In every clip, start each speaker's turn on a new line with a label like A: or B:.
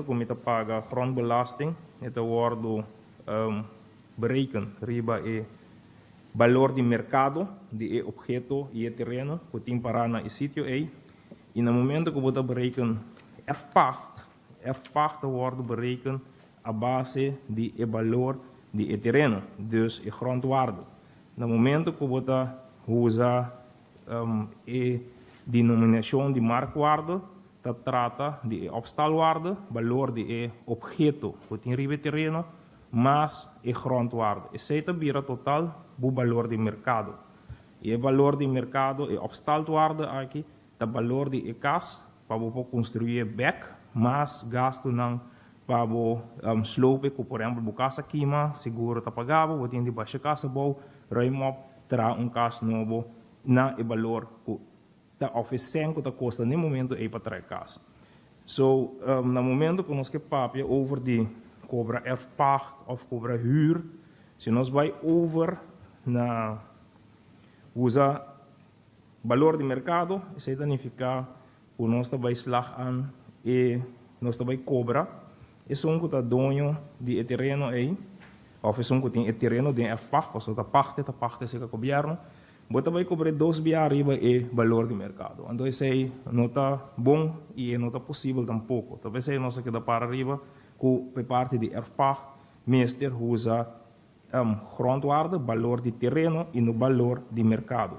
A: momento que me paga grondbelasting, het wordt berekend riba e valor de mercado de objeto e terreno que tem para na sítio aí. E no momento que você berekent F-pacht wordt berekend a base de valor de terreno, dus de grondwaarde. No momento que você usa a denominação de marktwaarde, dat trata de opstalwaarde, valor de objeto que tem riba terreno, mas grondwaarde. Esse é o total do valor de mercado. E o valor de mercado é opstalwaarde aqui, o valor de casa para você construir back, mas gasto não para slope, que por exemplo, a casa queima, seguro está pagado, você tem de baixar casa boa, reimop, traz casa novo, na o valor que está oferecendo, que custa no momento é para trazer casa. So, no momento que nós que papia over de cobra F-pacht of cobra huur, se nós vai over na usa valor de mercado, isso significa que nós vai slag aan e nós vai cobra, é um que está dono de terreno aí, ou é um que tem terreno de F-pacht, ou seja, a parte se governo, você vai cobrar 2 vezes arriba o valor de mercado. Então, isso aí não está bom e não está possível tampouco. Talvez aí nós aqui da para arriba, que parte de F-pacht, meester usa grondwaarde, valor de terreno e no valor de mercado.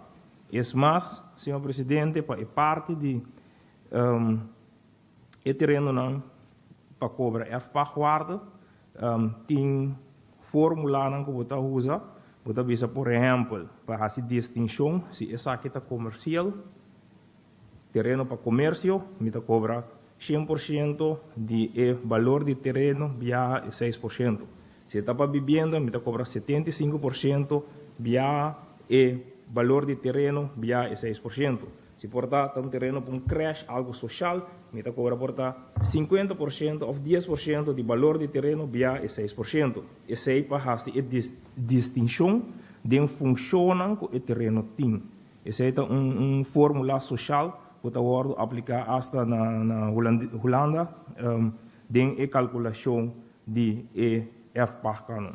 A: É mais, senhor presidente, para parte de terreno não para cobrar F-pacht waarde, tem fórmula não que você usa. Você bisa, por exemplo, para fazer distinção, se essa aqui está comercial, terreno para comércio, me cobra 100% de valor de terreno via 6%. Se está para vivienda, me cobra 75% via valor de terreno via 6%. Se porta um terreno para crash, algo social, me cobra porta 50% ou 10% de valor de terreno via 6%. Esse aí para fazer a distinção de funcionam que o terreno tem. Esse é fórmula social que está sendo aplicada hasta na Holanda, de calculação de F-pacht.